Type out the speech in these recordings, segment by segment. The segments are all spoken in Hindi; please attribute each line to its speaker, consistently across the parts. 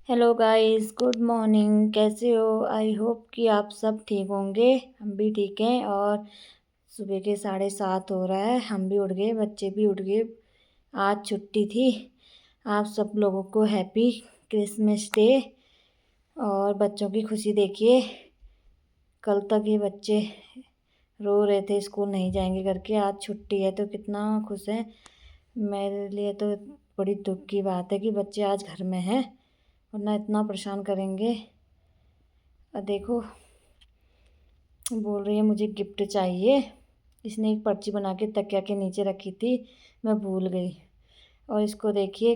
Speaker 1: Hello guys, good morning. कैसे हो? आई होप कि आप सब ठीक होंगे। हम भी ठीक हैं। और सुबह के 7:30 हो रहा है, हम भी उठ गए, बच्चे भी उठ गए। आज छुट्टी थी। आप सब लोगों को हैप्पी क्रिसमस डे। और बच्चों की खुशी देखिए, कल तक ये बच्चे रो रहे थे स्कूल नहीं जाएंगे करके, आज छुट्टी है तो कितना खुश है। मेरे लिए तो बड़ी दुख की बात है कि बच्चे आज घर में हैं, वरना इतना परेशान करेंगे। और देखो, बोल रही है मुझे गिफ्ट चाहिए। इसने एक पर्ची बना के तकिया के नीचे रखी थी, मैं भूल गई। और इसको देखिए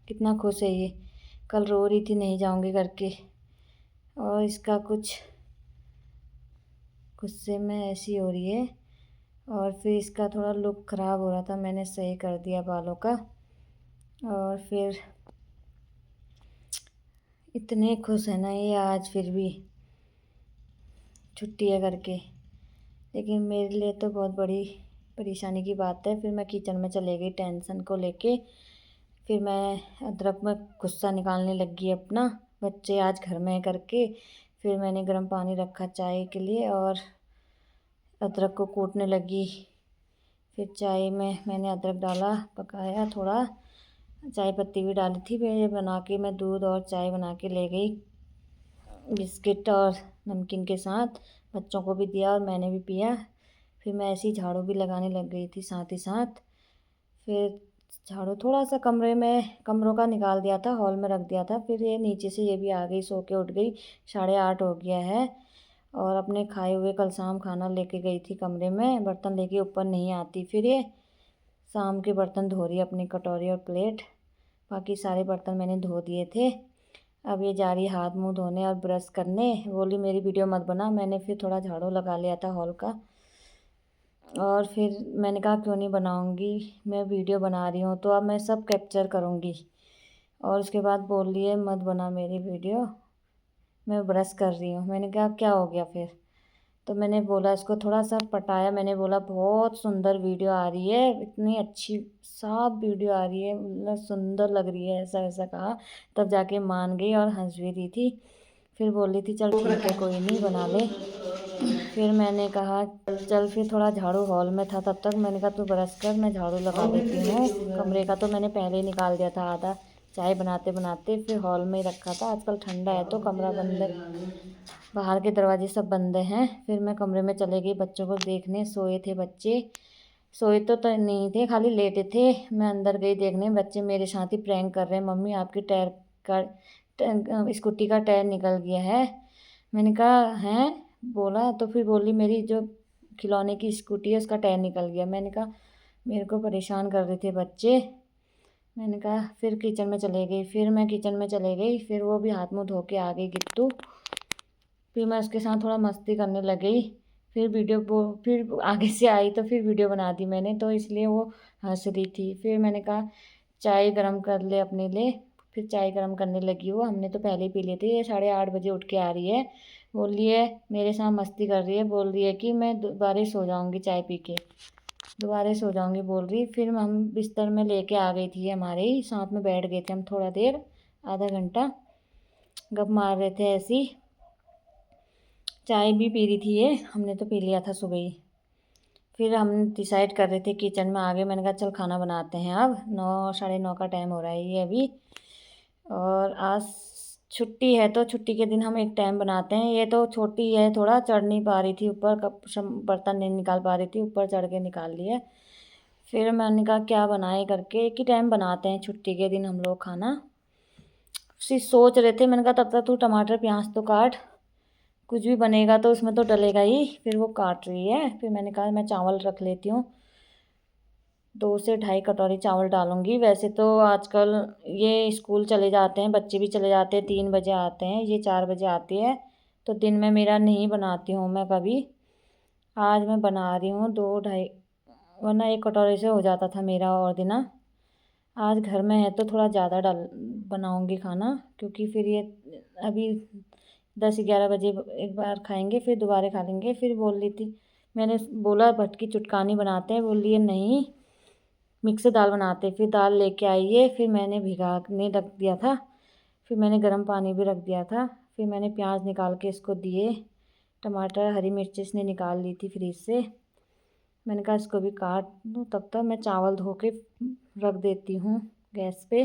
Speaker 1: कितना खुश है ये, कल रो रही थी नहीं जाऊंगी करके। और इसका कुछ गुस्से में ऐसी हो रही है। और फिर इसका थोड़ा लुक ख़राब हो रहा था, मैंने सही कर दिया बालों का। और फिर इतने खुश है ना ये आज, फिर भी छुट्टी है करके। लेकिन मेरे लिए तो बहुत बड़ी परेशानी की बात है। फिर मैं किचन में चले गई टेंशन को लेके। फिर मैं अदरक में गुस्सा निकालने लगी अपना, बच्चे आज घर में है करके। फिर मैंने गर्म पानी रखा चाय के लिए और अदरक को कूटने लगी। फिर चाय में मैंने अदरक डाला, पकाया थोड़ा, चाय पत्ती भी डाली थी। फिर ये बना के मैं दूध और चाय बना के ले गई बिस्किट और नमकीन के साथ। बच्चों को भी दिया और मैंने भी पिया। फिर मैं ऐसे ही झाड़ू भी लगाने लग गई थी साथ ही साथ। फिर झाड़ू थोड़ा सा कमरों का निकाल दिया था, हॉल में रख दिया था। फिर ये नीचे से ये भी आ गई, सो के उठ गई। 8:30 हो गया है। और अपने खाए हुए कल शाम खाना लेके गई थी कमरे में, बर्तन लेके ऊपर नहीं आती। फिर ये शाम के बर्तन धो रही है, अपनी कटोरी और प्लेट। बाकी सारे बर्तन मैंने धो दिए थे। अब ये जा रही है हाथ मुंह धोने और ब्रश करने। बोली मेरी वीडियो मत बना। मैंने फिर थोड़ा झाड़ू लगा लिया था हॉल का। और फिर मैंने कहा क्यों नहीं बनाऊंगी, मैं वीडियो बना रही हूँ तो अब मैं सब कैप्चर करूँगी। और उसके बाद बोल रही है मत बना मेरी वीडियो, मैं ब्रश कर रही हूँ। मैंने कहा क्या हो गया फिर? तो मैंने बोला, इसको थोड़ा सा पटाया। मैंने बोला बहुत सुंदर वीडियो आ रही है, इतनी अच्छी साफ वीडियो आ रही है, मतलब सुंदर लग रही है, ऐसा ऐसा कहा। तब जाके मान गई और हंस भी रही थी। फिर बोल रही थी चल ठीक है कोई नहीं, बना ले। फिर मैंने कहा चल, फिर थोड़ा झाड़ू हॉल में था तब तक। मैंने कहा तू ब्रश कर, मैं झाड़ू लगा देती हूँ। कमरे का तो मैंने पहले ही निकाल दिया था आधा, चाय बनाते बनाते। फिर हॉल में ही रखा था, आजकल ठंडा है तो कमरा बंद है, बाहर के दरवाजे सब बंद हैं। फिर मैं कमरे में चले गई बच्चों को देखने। सोए थे बच्चे, सोए तो नहीं थे, खाली लेटे थे। मैं अंदर गई देखने, बच्चे मेरे साथ ही प्रैंक कर रहे हैं, मम्मी आपकी स्कूटी का टायर निकल गया है। मैंने कहा हैं? बोला तो फिर बोली मेरी जो खिलौने की स्कूटी है उसका टायर निकल गया। मैंने कहा मेरे को परेशान कर रहे थे बच्चे। मैंने कहा फिर किचन में चले गई। फिर मैं किचन में चले गई, फिर वो भी हाथ मुँह धो के आ गई गिट्टू। फिर मैं उसके साथ थोड़ा मस्ती करने लग गई। फिर आगे से आई तो फिर वीडियो बना दी मैंने, तो इसलिए वो हंस रही थी। फिर मैंने कहा चाय गरम कर ले अपने लिए। फिर चाय गरम करने लगी वो, हमने तो पहले ही पी लिए थे। ये 8:30 बजे उठ के आ रही है, बोल रही है मेरे साथ मस्ती कर रही है, बोल रही है कि मैं दोबारा सो जाऊँगी चाय पी के, दोबारा सो जाऊँगी बोल रही। फिर हम बिस्तर में लेके आ गई थी, हमारे ही साथ में बैठ गए थे हम थोड़ा देर, आधा घंटा गप मार रहे थे ऐसे ही। चाय भी पी रही थी ये, हमने तो पी लिया था सुबह ही। फिर हम डिसाइड कर रहे थे किचन में आ गए। मैंने कहा चल खाना बनाते हैं, अब 9 9:30 का टाइम हो रहा है ये अभी। और आज छुट्टी है तो छुट्टी के दिन हम एक टाइम बनाते हैं। ये तो छोटी है, थोड़ा चढ़ नहीं पा रही थी ऊपर, बर्तन नहीं निकाल पा रही थी, ऊपर चढ़ के निकाल लिए। फिर मैंने कहा क्या बनाए करके, एक ही टाइम बनाते हैं छुट्टी के दिन हम लोग खाना। सोच रहे थे, मैंने कहा तब तक तू टमाटर प्याज तो काट, कुछ भी बनेगा तो उसमें तो डलेगा ही। फिर वो काट रही है। फिर मैंने कहा मैं चावल रख लेती हूँ, 2 से ढाई कटोरी चावल डालूंगी। वैसे तो आजकल ये स्कूल चले जाते हैं, बच्चे भी चले जाते हैं, 3 बजे आते हैं, ये 4 बजे आती है। तो दिन में मेरा नहीं बनाती हूँ मैं कभी। आज मैं बना रही हूँ 2 ढाई, वरना 1 कटोरे से हो जाता था मेरा और दिन। आज घर में है तो थोड़ा ज़्यादा डाल बनाऊँगी खाना, क्योंकि फिर ये अभी 10 11 बजे एक बार खाएंगे, फिर दोबारा खा लेंगे। फिर बोल रही थी, मैंने बोला भटकी चुटकानी बनाते हैं, बोल रही है नहीं मिक्स दाल बनाते। फिर दाल लेके आई है, फिर मैंने भिगाने रख दिया था। फिर मैंने गर्म पानी भी रख दिया था। फिर मैंने प्याज निकाल के इसको दिए, टमाटर हरी मिर्च इसने निकाल ली थी फ्रीज से। मैंने कहा इसको भी काट दूँ, तब तक मैं चावल धो के रख देती हूँ गैस पे।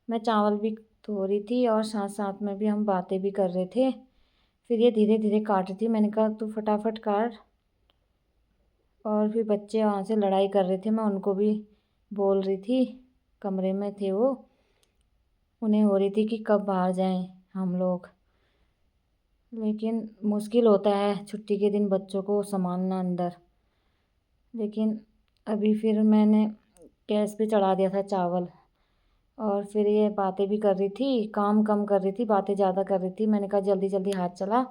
Speaker 1: मैं चावल भी धो रही थी और साथ साथ में भी हम बातें भी कर रहे थे। फिर ये धीरे धीरे काट रही थी। मैंने कहा तू फटाफट काट। और फिर बच्चे वहाँ से लड़ाई कर रहे थे, मैं उनको भी बोल रही थी, कमरे में थे वो, उन्हें हो रही थी कि कब बाहर जाएं हम लोग। लेकिन मुश्किल होता है छुट्टी के दिन बच्चों को संभालना अंदर। लेकिन अभी फिर मैंने गैस पे चढ़ा दिया था चावल, और फिर ये बातें भी कर रही थी, काम कम कर रही थी, बातें ज़्यादा कर रही थी। मैंने कहा जल्दी जल्दी हाथ चला,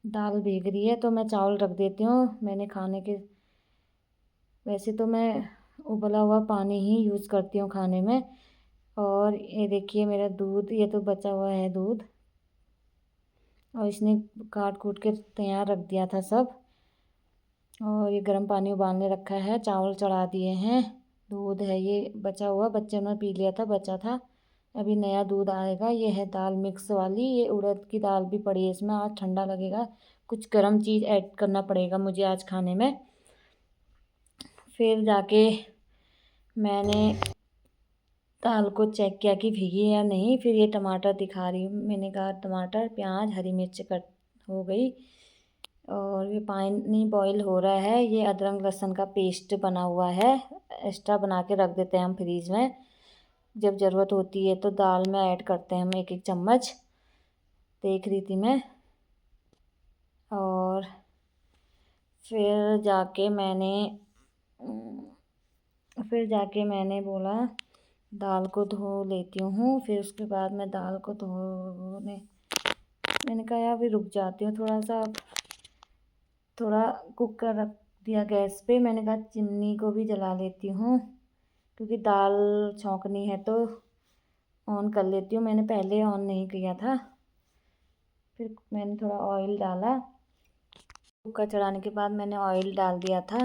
Speaker 1: दाल भीग रही है तो मैं चावल रख देती हूँ। मैंने खाने के, वैसे तो मैं उबला हुआ पानी ही यूज़ करती हूँ खाने में। और ये देखिए मेरा दूध, ये तो बचा हुआ है दूध, और इसने काट कूट के तैयार रख दिया था सब। और ये गर्म पानी उबालने रखा है, चावल चढ़ा दिए हैं, दूध है ये बचा हुआ, बच्चे ने पी लिया था, बचा था, अभी नया दूध आएगा। ये है दाल मिक्स वाली, ये उड़द की दाल भी पड़ी है इसमें। आज ठंडा लगेगा, कुछ गर्म चीज़ ऐड करना पड़ेगा मुझे आज खाने में। फिर जाके मैंने दाल को चेक किया कि भीगी है या नहीं। फिर ये टमाटर दिखा रही हूँ, मैंने कहा टमाटर प्याज हरी मिर्च कट हो गई। और ये पानी बॉईल हो रहा है, ये अदरक लहसुन का पेस्ट बना हुआ है, एक्स्ट्रा बना के रख देते हैं हम फ्रीज में। जब ज़रूरत होती है तो दाल में ऐड करते हैं हम एक एक चम्मच, देख रही थी मैं। और फिर जाके मैंने बोला दाल को धो लेती हूँ। फिर उसके बाद मैं दाल को धोने, मैंने कहा यार अभी रुक जाती हूँ थोड़ा सा, थोड़ा कुकर रख दिया गैस पे। मैंने कहा चिमनी को भी जला लेती हूँ, क्योंकि दाल छौंकनी है तो ऑन कर लेती हूँ। मैंने पहले ऑन नहीं किया था। फिर मैंने थोड़ा ऑयल डाला, कुकर चढ़ाने के बाद मैंने ऑयल डाल दिया था,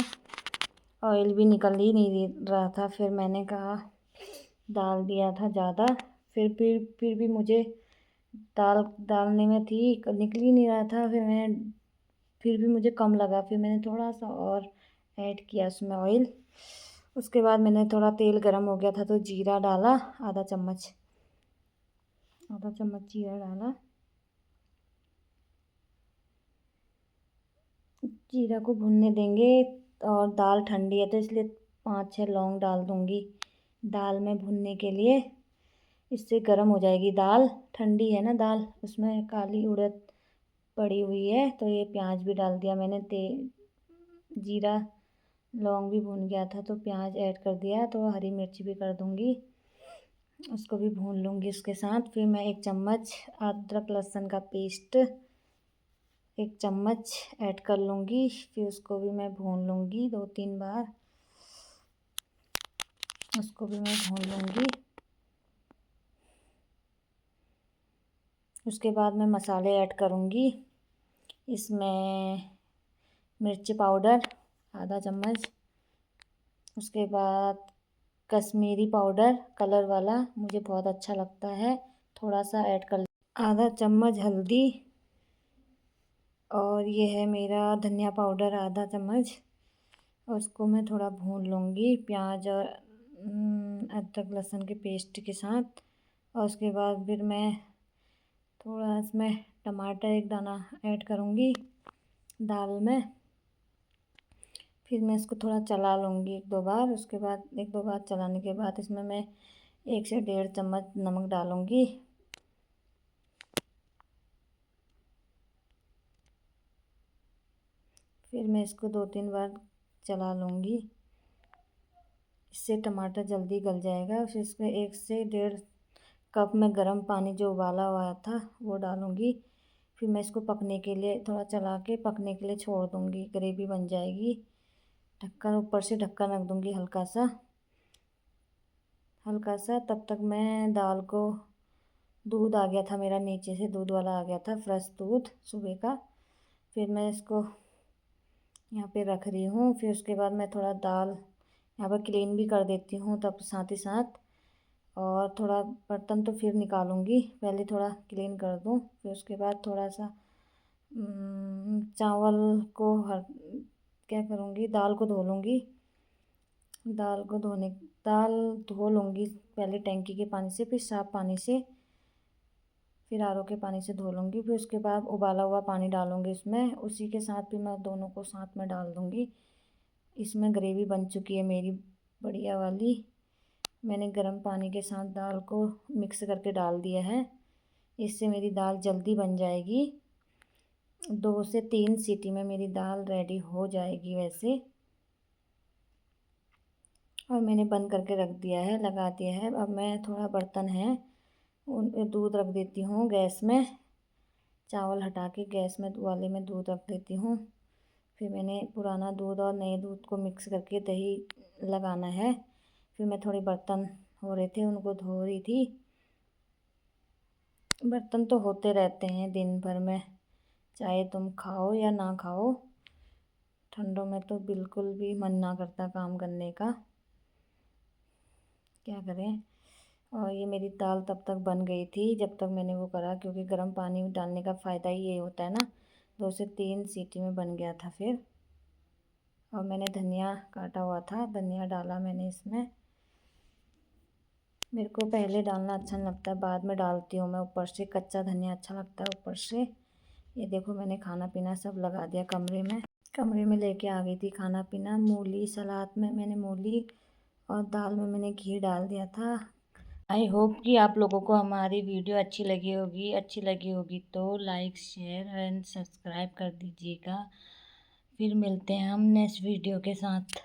Speaker 1: ऑयल भी निकल ही नहीं रहा था। फिर मैंने कहा डाल दिया था ज़्यादा, फिर भी मुझे दाल डालने में थी, निकल ही नहीं रहा था। फिर भी मुझे कम लगा, फिर मैंने थोड़ा सा और ऐड किया उसमें ऑयल। उसके बाद मैंने थोड़ा तेल गरम हो गया था तो जीरा डाला, आधा चम्मच जीरा डाला। जीरा को भुनने देंगे, और दाल ठंडी है तो इसलिए 5-6 लौंग डाल दूँगी दाल में भुनने के लिए, इससे गर्म हो जाएगी दाल। ठंडी है ना दाल, उसमें काली उड़द पड़ी हुई है। तो ये प्याज भी डाल दिया मैंने, जीरा लौंग भी भुन गया था तो प्याज ऐड कर दिया। तो हरी मिर्च भी कर दूँगी, उसको भी भून लूँगी उसके साथ। फिर मैं 1 चम्मच अदरक लहसुन का पेस्ट 1 चम्मच ऐड कर लूँगी। फिर उसको भी मैं भून लूँगी 2-3 बार, उसको भी मैं भून लूँगी। उसके बाद मैं मसाले ऐड करूँगी इसमें, मिर्च पाउडर आधा चम्मच, उसके बाद कश्मीरी पाउडर कलर वाला मुझे बहुत अच्छा लगता है, थोड़ा सा ऐड कर, आधा चम्मच हल्दी, और ये है मेरा धनिया पाउडर आधा चम्मच। और उसको मैं थोड़ा भून लूँगी प्याज और अदरक लहसुन के पेस्ट के साथ। और उसके बाद फिर मैं थोड़ा इसमें टमाटर 1 दाना ऐड करूँगी दाल में। फिर मैं इसको थोड़ा चला लूँगी 1-2 बार। उसके बाद 1-2 बार चलाने के बाद इसमें मैं 1 से 1.5 चम्मच नमक डालूँगी। फिर मैं इसको 2-3 बार चला लूँगी, इससे टमाटर जल्दी गल जाएगा। फिर इसमें 1 से 1.5 कप में गर्म पानी जो उबाला हुआ था वो डालूँगी। फिर मैं इसको पकने के लिए थोड़ा चला के पकने के लिए छोड़ दूँगी, ग्रेवी बन जाएगी। ढक्कन, ऊपर से ढक्कन रख दूँगी हल्का सा। तब तक मैं दाल को, दूध आ गया था मेरा, नीचे से दूध वाला आ गया था, फ्रेश दूध सुबह का। फिर मैं इसको यहाँ पे रख रही हूँ। फिर उसके बाद मैं थोड़ा दाल यहाँ पर क्लीन भी कर देती हूँ तब साथ ही साथ। और थोड़ा बर्तन तो फिर निकालूंगी, पहले थोड़ा क्लीन कर दूँ। फिर उसके बाद थोड़ा सा चावल को क्या करूँगी, दाल को धो लूँगी। दाल धो लूँगी पहले टैंकी के पानी से, फिर साफ़ पानी से, फिर आरओ के पानी से धो लूँगी। फिर उसके बाद उबाला हुआ पानी डालूँगी इसमें, उसी के साथ भी मैं दोनों को साथ में डाल दूँगी। इसमें ग्रेवी बन चुकी है मेरी बढ़िया वाली। मैंने गर्म पानी के साथ दाल को मिक्स करके डाल दिया है। इससे मेरी दाल जल्दी बन जाएगी। 2 से 3 सीटी में मेरी दाल रेडी हो जाएगी वैसे। और मैंने बंद करके रख दिया है, लगा दिया है। अब मैं थोड़ा बर्तन है उन दूध रख देती हूँ गैस में। चावल हटा के गैस में वाले में दूध रख देती हूँ। फिर मैंने पुराना दूध और नए दूध को मिक्स करके दही लगाना है। फिर मैं थोड़े बर्तन हो रहे थे उनको धो रही थी। बर्तन तो होते रहते हैं दिन भर में, चाहे तुम खाओ या ना खाओ। ठंडों में तो बिल्कुल भी मन ना करता काम करने का, क्या करें। और ये मेरी दाल तब तक बन गई थी जब तक मैंने वो करा, क्योंकि गर्म पानी डालने का फ़ायदा ही ये होता है ना। 2 से 3 सीटी में बन गया था फिर। और मैंने धनिया काटा हुआ था, धनिया डाला मैंने इसमें। मेरे को पहले डालना अच्छा नहीं लगता है, बाद में डालती हूँ मैं ऊपर से। कच्चा धनिया अच्छा लगता है ऊपर से। ये देखो मैंने खाना पीना सब लगा दिया कमरे में लेके आ गई थी खाना पीना। मूली सलाद में मैंने मूली और दाल में मैंने घी डाल दिया था। आई होप कि आप लोगों को हमारी वीडियो अच्छी लगी होगी तो लाइक शेयर एंड सब्सक्राइब कर दीजिएगा। फिर मिलते हैं हम नेक्स्ट वीडियो के साथ।